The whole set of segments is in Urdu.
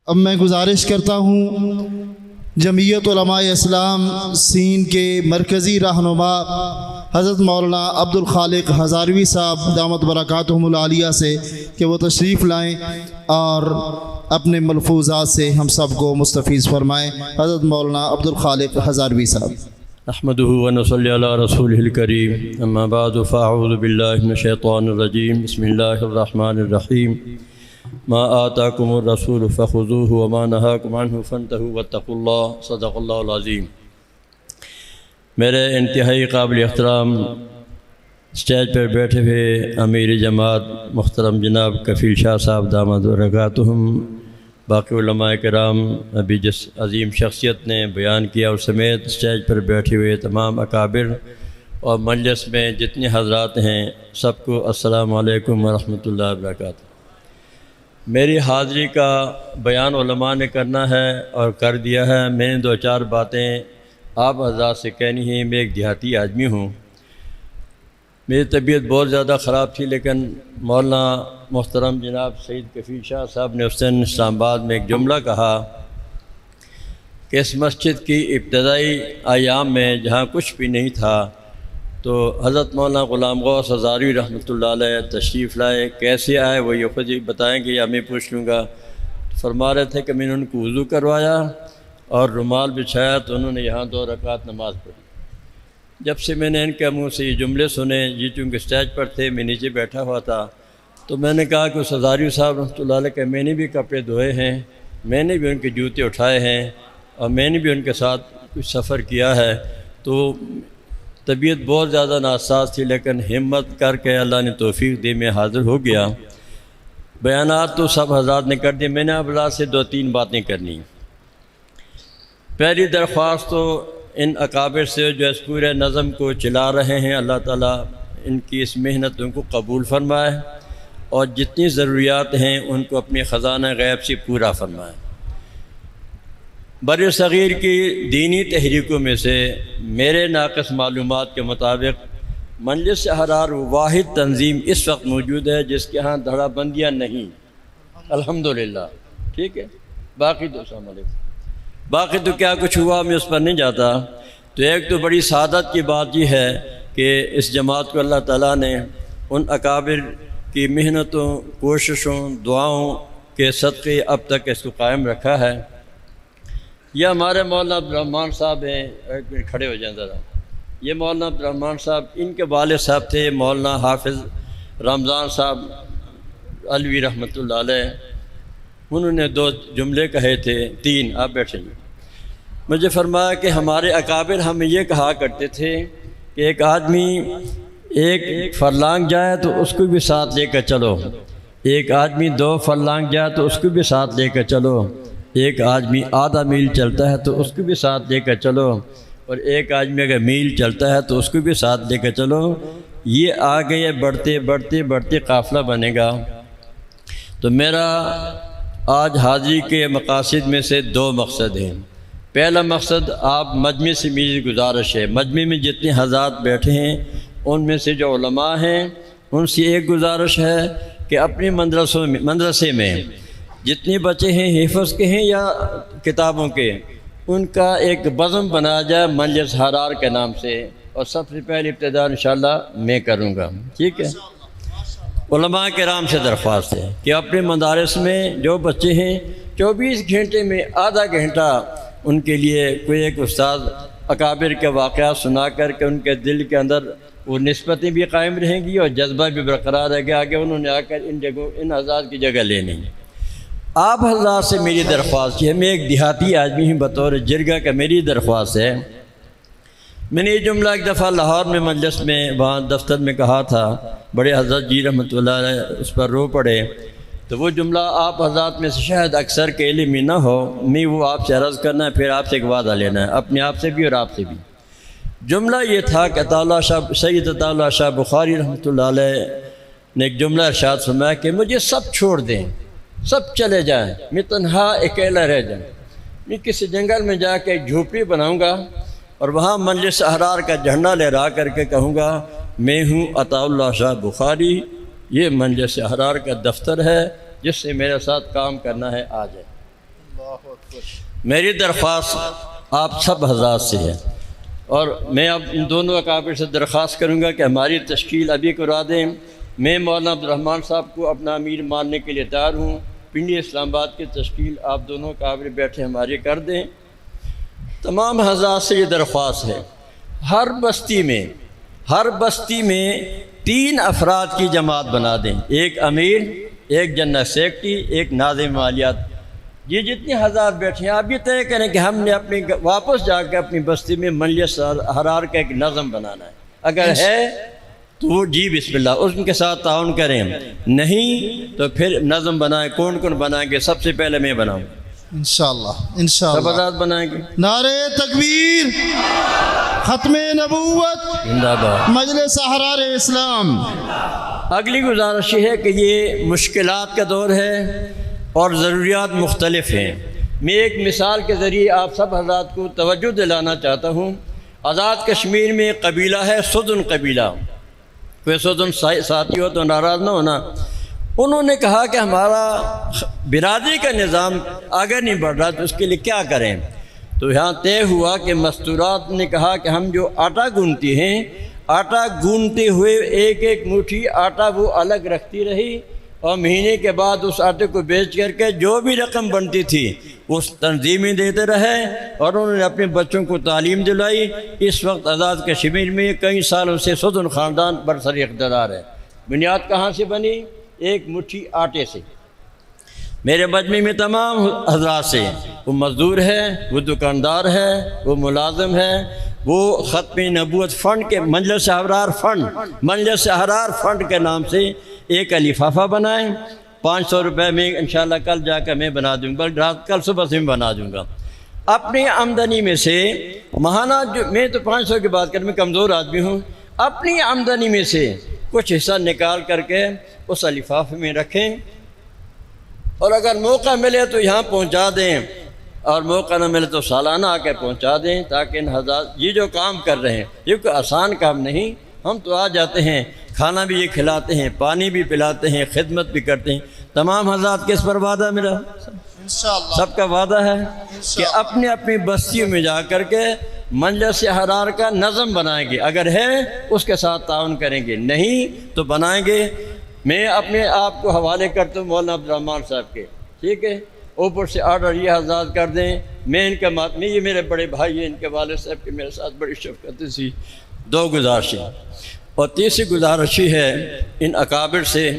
اب میں گزارش کرتا ہوں جمعیت علماء اسلام سین کے مرکزی رہنما حضرت مولانا عبدالخالق ہزاروی صاحب دامت برکاتہم العالیہ سے کہ وہ تشریف لائیں اور اپنے ملفوظات سے ہم سب کو مستفیض فرمائیں۔ حضرت مولانا عبدالخالق ہزاروی صاحب۔ نحمده ونصلي على رسوله الكريم اما بعد فاعوذ بالله من الشيطان الرجيم بسم الله الرحمن الرحيم ما آتاكم الرسول فخذوه وما نهاكم عنه فانتهوا واتقوا الله صدق الله العظيم۔ میرے انتہائی قابل احترام اسٹیج پر بیٹھے ہوئے امیر جماعت محترم جناب کفیل شاہ صاحب دامت برکاتہم، باقی علماء کرام، ابھی جس عظیم شخصیت نے بیان کیا اور سمیت اسٹیج پر بیٹھے ہوئے تمام اکابر اور مجلس میں جتنے حضرات ہیں سب کو السلام علیکم ورحمۃ اللہ وبرکاتہ۔ میری حاضری کا بیان علماء نے کرنا ہے اور کر دیا ہے۔ میں نے دو چار باتیں آپ حضرات سے کہنی ہیں۔ میں ایک دیہاتی آدمی ہوں، میری طبیعت بہت زیادہ خراب تھی، لیکن مولانا محترم جناب سید کفیل شاہ صاحب نے اس دن اسلام آباد میں ایک جملہ کہا کہ اس مسجد کی ابتدائی ایام میں جہاں کچھ بھی نہیں تھا تو حضرت مولانا غلام غوث ہزاروی رحمۃ اللہ علیہ تشریف لائے۔ کیسے آئے وہ یہ خود ہی بتائیں گے یا میں پوچھ لوں گا؟ فرما رہے تھے کہ میں نے ان کو وضو کروایا اور رومال بچھایا تو انہوں نے یہاں 2 رکعت نماز پڑھی۔ جب سے میں نے ان کے منہ سے یہ جملے سنے، یہ چونکہ اسٹیج پر تھے، میں نیچے بیٹھا ہوا تھا، تو میں نے کہا کہ اس ہزاروی صاحب رحمۃ اللہ علیہ کہ میں نے بھی کپڑے دھوئے ہیں، میں نے بھی ان کے جوتے اٹھائے ہیں اور میں نے بھی ان کے ساتھ کچھ سفر کیا ہے، تو طبیعت بہت زیادہ ناساز تھی، لیکن ہمت کر کے اللہ نے توفیق دی، میں حاضر ہو گیا۔ بیانات تو سب حضرات نے کر دیے، میں نے آپ حضرات سے 2-3 باتیں کرنی۔ پہلی درخواست تو ان اکابر سے جو اس پورے نظم کو چلا رہے ہیں، اللہ تعالیٰ ان کی اس محنتوں کو قبول فرمائے اور جتنی ضروریات ہیں ان کو اپنے خزانہ غیب سے پورا فرمائے۔ بر صغیر کی دینی تحریکوں میں سے میرے ناقص معلومات کے مطابق مجلس احرار واحد تنظیم اس وقت موجود ہے جس کے ہاں دھڑا بندیاں نہیں، الحمدللہ، ٹھیک ہے۔ باقی تو السلام علیکم، باقی تو کیا کچھ ہوا میں اس پر نہیں جاتا۔ تو ایک تو بڑی سعادت کی بات یہ ہے کہ اس جماعت کو اللہ تعالیٰ نے ان اکابر کی محنتوں، کوششوں، دعاؤں کے صدقے اب تک اس کو قائم رکھا ہے۔ یہ ہمارے مولانا عبدالرحمن صاحب ہیں، ایک منٹ کھڑے ہو جائیں ذرا۔ یہ مولانا عبدالرحمن صاحب، ان کے والد صاحب تھے مولانا حافظ رمضان صاحب علوی رحمۃ اللہ علیہ، انہوں نے 2 جملے کہے تھے، 3، آپ بیٹھیں۔ مجھے فرمایا کہ ہمارے اکابر ہمیں یہ کہا کرتے تھے کہ ایک آدمی ایک فرلانگ جائے تو اس کو بھی ساتھ لے کر چلو، ایک آدمی 2 فرلانگ جائے تو اس کو بھی ساتھ لے کر چلو، ایک آدمی آدھا میل چلتا ہے تو اس کو بھی ساتھ لے کر چلو، اور ایک آدمی اگر میل چلتا ہے تو اس کو بھی ساتھ لے کر چلو۔ یہ آگے یہ بڑھتے بڑھتے بڑھتے قافلہ بنے گا۔ تو میرا آج حاضری کے مقاصد میں سے 2 مقصد ہیں۔ پہلا مقصد آپ مجمع سے میری گزارش ہے، مجمع میں جتنے حضرات بیٹھے ہیں ان میں سے جو علماء ہیں ان سے ایک گزارش ہے کہ اپنے مدرسے میں جتنے بچے ہیں حفظ کے ہیں یا کتابوں کے، ان کا ایک بزم بنایا جائے مجلس احرار کے نام سے، اور سب سے پہلے ابتدا انشاءاللہ میں کروں گا، ٹھیک ہے۔ علماء کرام سے درخواست ہے کہ اپنے مدارس میں جو بچے ہیں 24 گھنٹے میں آدھا گھنٹہ ان کے لیے کوئی ایک استاد اکابر کے واقعات سنا کر کے ان کے دل کے اندر وہ نسبتیں بھی قائم رہیں گی اور جذبہ بھی برقرار رہے گا کہ انہوں نے آ کر ان حضرات کی جگہ لینی۔ آپ حضرات سے میری درخواست ہے، میں ایک دیہاتی آدمی ہوں، بطور جرگہ کا میری درخواست ہے۔ میں نے یہ جملہ ایک دفعہ لاہور میں مجلس میں وہاں دفتر میں کہا تھا، بڑے حضرت جی رحمۃ اللہ علیہ اس پر رو پڑے، تو وہ جملہ آپ حضرات میں سے شاید اکثر کے علم میں نہ ہو، میں وہ آپ سے عرض کرنا ہے، پھر آپ سے ایک وعدہ لینا ہے، اپنے آپ سے بھی اور آپ سے بھی۔ جملہ یہ تھا کہ سید عطا اللہ شاہ بخاری رحمۃ اللہ علیہ نے ایک جملہ ارشاد فرمایا کہ مجھے سب چھوڑ دیں، سب چلے جائیں، میں تنہا اکیلا رہ جاؤں، میں کسی جنگل میں جا کے ایک جھوپڑی بناؤں گا اور وہاں مجلس احرار کا جھنڈا لہرا کر کے کہوں گا میں ہوں عطا اللہ شاہ بخاری، یہ مجلس احرار کا دفتر ہے، جس سے میرے ساتھ کام کرنا ہے آ جائے۔ میری درخواست آپ سب حضرات سے ہے، اور میں اب ان دونوں اکابر سے درخواست کروں گا کہ ہماری تشکیل ابھی کرا دیں۔ میں مولانا عبدالرحمن صاحب کو اپنا امیر ماننے کے لیے تیار ہوں۔ پنڈی اسلام آباد کی تشکیل آپ دونوں اکابر بیٹھے ہماری کر دیں۔ تمام حضرات سے یہ درخواست ہے، ہر بستی میں 3 افراد کی جماعت بنا دیں، ایک امیر، ایک جنرل سیکرٹری، ایک ناظم مالیات۔ یہ جتنے ہزار بیٹھے ہیں آپ یہ طے کریں کہ ہم نے اپنی واپس جا کے اپنی بستی میں مجلس احرار کا ایک نظم بنانا ہے، اگر ہے تو جی بسم اللہ ان کے ساتھ تعاون کریں، نہیں تو پھر نظم بنائیں۔ کون کون بنائیں گے؟ سب سے پہلے میں بناؤں، انشاءاللہ سب انشاءاللہ۔ حضرات بنائیں گے۔ نعرہ تکبیر، ختم نبوت، زندہ باد۔ مجلس احرار اسلام۔ اگلی گزارش یہ ہے کہ یہ مشکلات کا دور ہے اور ضروریات مختلف ہیں۔ میں ایک مثال کے ذریعے آپ سب حضرات کو توجہ دلانا چاہتا ہوں۔ آزاد کشمیر میں ایک قبیلہ ہے سدن قبیلہ، کوئی سدن ساتھی ہو تو ناراض نہ ہونا۔ انہوں نے کہا کہ ہمارا برادری کا نظام آگے نہیں بڑھ رہا، تو اس کے لیے کیا کریں؟ تو یہاں طے ہوا کہ مستورات نے کہا کہ ہم جو آٹا گونتی ہیں، آٹا گونتے ہوئے ایک ایک مٹھی آٹا وہ الگ رکھتی رہی، اور مہینے کے بعد اس آٹے کو بیچ کر کے جو بھی رقم بنتی تھی اس تنظیمیں دیتے رہے، اور انہوں نے اپنے بچوں کو تعلیم دلائی۔ اس وقت آزاد کشمیر میں کئی سالوں سے سدن خاندان برسر اقتدار ہے۔ بنیاد کہاں سے بنی؟ ایک مٹھی آٹے سے۔ میرے مجمع میں تمام حضرات سے، وہ مزدور ہے، وہ دکاندار ہے، وہ ملازم ہے، وہ ختم نبوت فنڈ کے مجلس احرار فنڈ کے نام سے ایک لفافہ بنائیں۔ 500 روپے میں انشاءاللہ کل جا کر میں بنا دوں گا، رات کل صبح سے میں بنا دوں گا۔ اپنی آمدنی میں سے ماہانہ میں تو 500 کی بات کروں، میں کمزور آدمی ہوں، اپنی آمدنی میں سے کچھ حصہ نکال کر کے اس لفافے میں رکھیں، اور اگر موقع ملے تو یہاں پہنچا دیں، اور موقع نہ ملے تو سالانہ آ کے پہنچا دیں، تاکہ ان حضرات یہ جو کام کر رہے ہیں یہ کوئی آسان کام نہیں۔ ہم تو آ جاتے ہیں، کھانا بھی یہ کھلاتے ہیں، پانی بھی پلاتے ہیں، خدمت بھی کرتے ہیں۔ تمام حضرات کس پر وعدہ میرا؟ انشاءاللہ سب کا وعدہ ہے کہ اپنے اپنی بستیوں میں جا کر کے مجلس احرار کا نظم بنائیں گے، اگر ہے اس کے ساتھ تعاون کریں گے، نہیں تو بنائیں گے۔ میں اپنے آپ کو حوالے کرتا ہوں مولانا عبدالرحمن صاحب کے، ٹھیک ہے؟ اوپر سے آرڈر یہ حضرات کر دیں، میں ان کا میں یہ میرے بڑے بھائی ہیں، ان کے والد صاحب کے میرے ساتھ بڑی شفقت تھی۔ 2 گزارشیں، اور تیسری گزارش ہے ان اکابر سے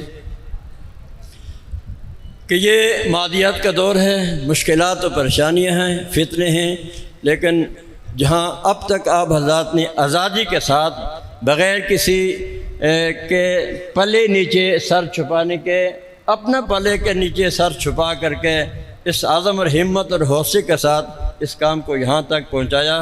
کہ یہ مادیات کا دور ہے، مشکلات و پریشانیاں ہیں، فتنے ہیں، لیکن جہاں اب تک آپ حضرات نے آزادی کے ساتھ بغیر کسی کے پلے نیچے سر چھپانے کے، اپنا پلے کے نیچے سر چھپا کر کے اس عزم اور ہمت اور حوصلے کے ساتھ اس کام کو یہاں تک پہنچایا،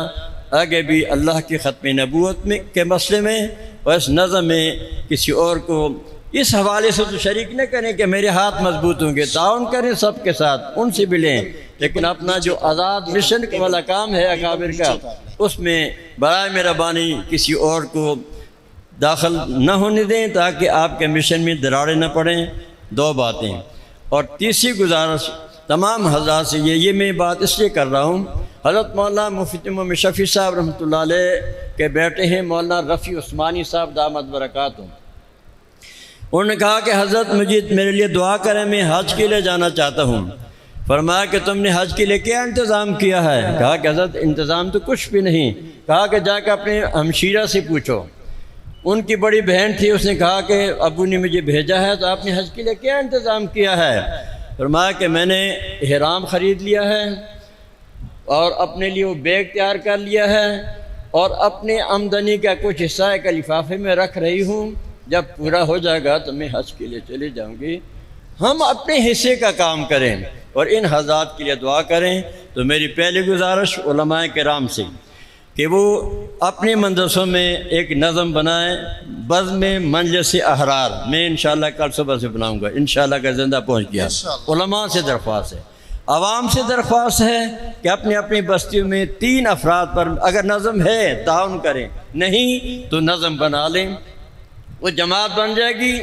آگے بھی اللہ کی ختم نبوت میں کے مسئلے میں اور اس نظم میں کسی اور کو اس حوالے سے تو شریک نہ کریں کہ میرے ہاتھ مضبوط ہوں گے، تعاون کریں سب کے ساتھ، ان سے بھی لیں، لیکن اپنا جو آزاد مشن والا کام ہے اکابر کا، اس میں برائے مہربانی کسی اور کو داخل نہ ہونے دیں، تاکہ آپ کے مشن میں دراڑیں نہ پڑیں۔ 2 باتیں، اور تیسری گزارش تمام حضرات سے یہ میں بات اس لیے کر رہا ہوں، حضرت مولانا مفتی محمد شفیع صاحب رحمۃ اللہ علیہ کے بیٹے ہیں مولانا رفیع عثمانی صاحب دامت برکاتہم، انہوں نے کہا کہ حضرت مجھے میرے لیے دعا کریں، میں حج کے لیے جانا چاہتا ہوں۔ فرمایا کہ تم نے حج کے لیے کیا انتظام کیا ہے؟ کہا کہ حضرت انتظام تو کچھ بھی نہیں۔ کہا کہ جا کے اپنے ہمشیرہ سے پوچھو، ان کی بڑی بہن تھی، اس نے کہا کہ ابو نے مجھے بھیجا ہے، تو آپ نے حج کے لیے کیا انتظام کیا ہے؟ فرمایا کہ میں نے احرام خرید لیا ہے، اور اپنے لیے وہ بیگ تیار کر لیا ہے، اور اپنے آمدنی کا کچھ حصہ ایک لفافے میں رکھ رہی ہوں، جب پورا ہو جائے گا تو میں حج کے لیے چلی جاؤں گی۔ ہم اپنے حصے کا کام کریں اور ان حضرات کے لیے دعا کریں۔ تو میری پہلی گزارش علماء کرام سے کہ وہ اپنے مدرسوں میں ایک نظم بنائیں، بزم مجلس احرار، میں انشاءاللہ کل صبح سے بناؤں گا، انشاءاللہ اگر زندہ پہنچ گیا۔ علماء سے درخواست ہے، عوام سے درخواست ہے کہ اپنی اپنی بستیوں میں 3 افراد پر اگر نظم ہے تعاون کریں، نہیں تو نظم بنا لیں، وہ جماعت بن جائے گی۔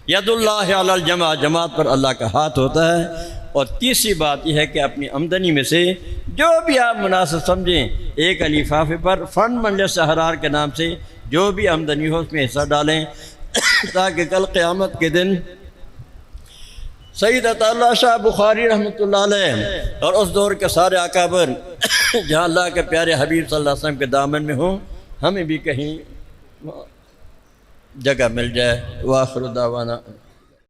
ید اللہ علی الجماع، جماعت پر اللہ کا ہاتھ ہوتا ہے۔ اور تیسری بات یہ ہے کہ اپنی آمدنی میں سے جو بھی آپ مناسب سمجھیں ایک لفافے پر فنڈ مجلس احرار کے نام سے جو بھی آمدنی ہو اس میں حصہ ڈالیں تاکہ کل قیامت کے دن سید عطا اللہ شاہ بخاری رحمۃ اللہ علیہ اور اس دور کے سارے اکابر جہاں اللہ کے پیارے حبیب صلی اللہ علیہ وسلم کے دامن میں ہوں ہمیں بھی کہیں جگہ مل جائے۔ وآخر دعوانا